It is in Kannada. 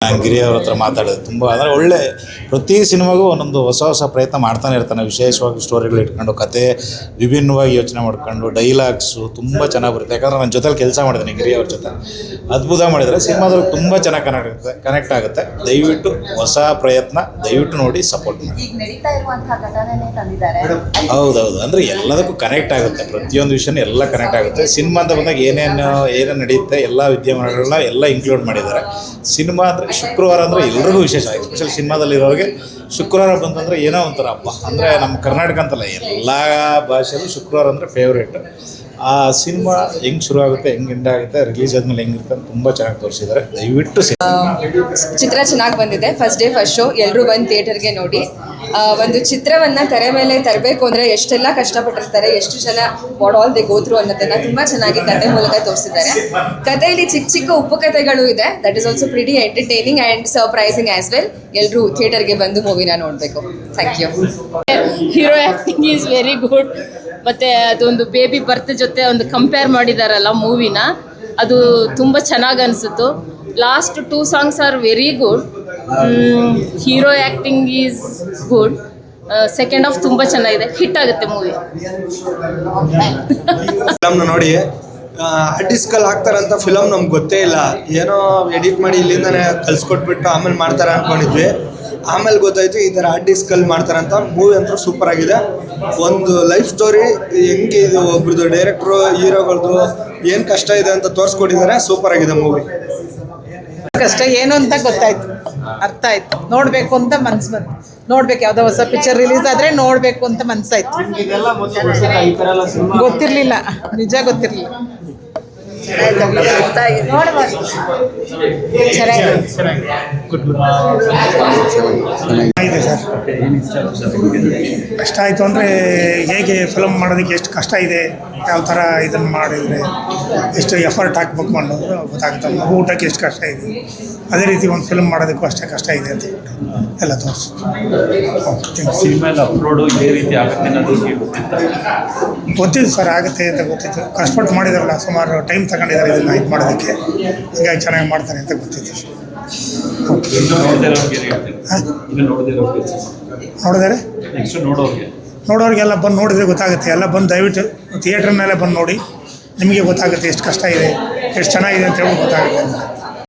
ಗಿರಿ ಅವ್ರ ಹತ್ರ ಮಾತಾಡೋದು ತುಂಬ ಅಂದರೆ ಒಳ್ಳೆ ಪ್ರತಿ ಸಿನಿಮಾಗೂ ಒಂದೊಂದು ಹೊಸ ಪ್ರಯತ್ನ ಮಾಡ್ತಾನೆ ಇರ್ತಾನೆ. ವಿಶೇಷವಾಗಿ ಸ್ಟೋರಿಗಳು ಇಟ್ಕೊಂಡು ಕತೆ ವಿಭಿನ್ನವಾಗಿ ಯೋಚನೆ ಮಾಡ್ಕೊಂಡು ಡೈಲಾಗ್ಸು ತುಂಬ ಚೆನ್ನಾಗಿ ಬರುತ್ತೆ. ಯಾಕಂದರೆ ನನ್ನ ಜೊತೆಲಿ ಕೆಲಸ ಮಾಡಿದ್ದೀನಿ ಗಿರಿ ಅವ್ರ ಜೊತೆ, ಅದ್ಭುತ ಮಾಡಿದರೆ ಸಿನಿಮಾದಲ್ಲಿ ತುಂಬ ಚೆನ್ನಾಗಿ ಕನೆಕ್ಟ್ ಆಗುತ್ತೆ. ದಯವಿಟ್ಟು ಹೊಸ ಪ್ರಯತ್ನ ದಯವಿಟ್ಟು ನೋಡಿ ಸಪೋರ್ಟ್ ಮಾಡಿ. ಹೌದೌದು, ಅಂದರೆ ಎಲ್ಲದಕ್ಕೂ ಕನೆಕ್ಟ್ ಆಗುತ್ತೆ, ಪ್ರತಿಯೊಂದು ವಿಷಯನೂ ಎಲ್ಲ ಕನೆಕ್ಟ್ ಆಗುತ್ತೆ. ಸಿನಿಮಾ ಅಂತ ಬಂದಾಗ ಏನೇನು ನಡೆಯುತ್ತೆ ಎಲ್ಲ ವಿದ್ಯಮಾನಗಳನ್ನ ಎಲ್ಲ ಇನ್ಕ್ಲೂಡ್ ಮಾಡಿದ್ದಾರೆ. ಸಿನಿಮಾ ಅಂದರೆ ಶುಕ್ರವಾರ ಅಂದರೆ ಎಲ್ರಿಗೂ ವಿಶೇಷ, ಎಸ್ಪೆಷಲಿ ಸಿನಿಮಾದಲ್ಲಿರೋರಿಗೆ ಶುಕ್ರವಾರ ಬಂತಂದರೆ ಏನೋ ಒಂಥರ ಹಬ್ಬ. ಅಂದರೆ ನಮ್ಮ ಕರ್ನಾಟಕ ಅಂತಲ್ಲ, ಎಲ್ಲ ಭಾಷೆಯಲ್ಲೂ ಶುಕ್ರವಾರ ಅಂದರೆ ಫೇವ್ರೇಟ್. ಆ ಸಿನಿಮಾ ಹೆಂಗೆ ಶುರು ಆಗುತ್ತೆ, ಹೆಂಗೆ ಎಂಡ್ ಆಗುತ್ತೆ, ರಿಲೀಸ್ ಆದಮೇಲೆ ಹೆಂಗಿರುತ್ತೆ ಅಂತ ತುಂಬ ಚೆನ್ನಾಗಿ ತೋರಿಸಿದ್ದಾರೆ. ದಯವಿಟ್ಟು ಚಿತ್ರ ಚೆನ್ನಾಗಿ ಬಂದಿದೆ. ಫಸ್ಟ್ ಡೇ ಫಸ್ಟ್ ಶೋ ಎಲ್ಲರೂ ಬಂದು ಥಿಯೇಟರ್ಗೆ ನೋಡಿ. ಒಂದು ಚಿತ್ರವನ್ನು ತೆರೆ ಮೇಲೆ ತರಬೇಕು ಅಂದರೆ ಎಷ್ಟೆಲ್ಲ ಕಷ್ಟಪಟ್ಟಿರ್ತಾರೆ, ಎಷ್ಟು ಜನ ವಾಟ್ ಆಲ್ ದೇ ಗೋತ್ರು ಅನ್ನೋದನ್ನು ತುಂಬ ಚೆನ್ನಾಗಿ ಕತೆ ಮೂಲಕ ತೋರಿಸಿದ್ದಾರೆ. ಕಥೆಯಲ್ಲಿ ಚಿಕ್ಕ ಚಿಕ್ಕ ಉಪ್ಪು ಕಥೆಗಳು ಇದೆ. That is also pretty entertaining and surprising as well. ಎಲ್ಲರೂ ಥಿಯೇಟರ್ಗೆ ಬಂದು ಮೂವಿನ ನೋಡಬೇಕು. Thank you. Hero acting is very good. ಮತ್ತು ಅದೊಂದು ಬೇಬಿ ಬರ್ತ್ ಜೊತೆ ಒಂದು ಕಂಪೇರ್ ಮಾಡಿದಾರಲ್ಲ ಮೂವಿನ, ಅದು ತುಂಬ ಚೆನ್ನಾಗಿ ಅನಿಸಿತು. Last 2 songs are very good. Hero acting is good. Second half ತುಂಬ ಚೆನ್ನಾಗಿದೆ, ಹಿಟ್ ಆಗುತ್ತೆ ಮೂವಿ. ಫಿಲಮ್ನ ನೋಡಿ ಆರ್ಟಿಸ್ಟ್ಗಳು ಹಾಕ್ತಾರಂತ ಫಿಲಮ್ ನಮ್ಗೆ ಗೊತ್ತೇ ಇಲ್ಲ. ಏನೋ ಎಡಿಟ್ ಮಾಡಿ ಇಲ್ಲಿಂದನೇ ಕಲ್ಸ್ಕೊಟ್ಬಿಟ್ಟು ಆಮೇಲೆ ಮಾಡ್ತಾರೆ ಅಂದ್ಕೊಂಡಿದ್ವಿ. ಆಮೇಲೆ ಗೊತ್ತಾಯಿತು ಈ ಥರ ಆರ್ಟಿಸ್ಟ್ಗಳು ಮಾಡ್ತಾರಂತ. ಮೂವಿ ಅಂತೂ ಸೂಪರ್ ಆಗಿದೆ. ಒಂದು ಲೈಫ್ ಸ್ಟೋರಿ ಹೆಂಗೆ ಇದು ಒಬ್ರದ್ದು ಡೈರೆಕ್ಟ್ರು ಹೀರೋಗಳದ್ದು ಏನು ಕಷ್ಟ ಇದೆ ಅಂತ ತೋರಿಸ್ಕೊಟ್ಟಿದ್ದಾರೆ. ಸೂಪರ್ ಆಗಿದೆ ಮೂವಿ. ಕಷ್ಟ ಏನು ಅಂತ ಗೊತ್ತಾಯ್ತು, ಅರ್ಥ ಆಯ್ತು. ನೋಡಬೇಕು ಅಂತ ಮನ್ಸು ಬಂತು. ನೋಡ್ಬೇಕು, ಯಾವುದೋ ಹೊಸ ಪಿಕ್ಚರ್ ರಿಲೀಸ್ ಆದರೆ ನೋಡಬೇಕು ಅಂತ ಮನಸ್ಸಾಯ್ತು. ಗೊತ್ತಿರಲಿಲ್ಲ, ನಿಜ ಗೊತ್ತಿರಲಿಲ್ಲ. ಇದೆ ಸರ್. ಕಷ್ಟ ಆಯಿತು ಅಂದರೆ ಹೇಗೆ ಫಿಲಮ್ ಮಾಡೋದಕ್ಕೆ ಎಷ್ಟು ಕಷ್ಟ ಇದೆ, ಯಾವ ಥರ ಇದನ್ನು ಮಾಡಿದರೆ ಎಷ್ಟು ಎಫರ್ಟ್ ಹಾಕ್ಬೇಕು ಅನ್ನೋದು ಗೊತ್ತಾಗುತ್ತೆ. ಊಟಕ್ಕೆ ಎಷ್ಟು ಕಷ್ಟ ಇದೆ, ಅದೇ ರೀತಿ ಒಂದು ಫಿಲ್ಮ್ ಮಾಡೋದಕ್ಕೂ ಅಷ್ಟೇ ಕಷ್ಟ ಇದೆ ಅಂತ ಎಲ್ಲ ತೋರಿಸಿ. ಗೊತ್ತಿತ್ತು ಸರ್, ಆಗುತ್ತೆ ಅಂತ ಗೊತ್ತಿತ್ತು. ಕಷ್ಟಪಟ್ಟು ಮಾಡಿದಾರಲ್ಲ, ಸುಮಾರು ಟೈಮ್ ತಗೊಂಡಿದ್ದಾರೆ ಇದನ್ನು ಇದು ಮಾಡೋದಕ್ಕೆ, ಹೀಗಾಗಿ ಚೆನ್ನಾಗಿ ಮಾಡ್ತಾರೆ ಅಂತ ಗೊತ್ತಿತ್ತು. ನೋಡಿದರೆ ನೋಡೋರಿಗೆಲ್ಲ ಬಂದು ನೋಡಿದರೆ ಗೊತ್ತಾಗುತ್ತೆ. ಎಲ್ಲ ಬಂದು ದಯವಿಟ್ಟು ಥಿಯೇಟ್ರ್ನಲ್ಲೇ ಬಂದು ನೋಡಿ, ನಿಮಗೆ ಗೊತ್ತಾಗುತ್ತೆ ಎಷ್ಟು ಕಷ್ಟ ಇದೆ, ಎಷ್ಟು ಚೆನ್ನಾಗಿದೆ ಅಂತ ಹೇಳಿ ಗೊತ್ತಾಗುತ್ತೆ.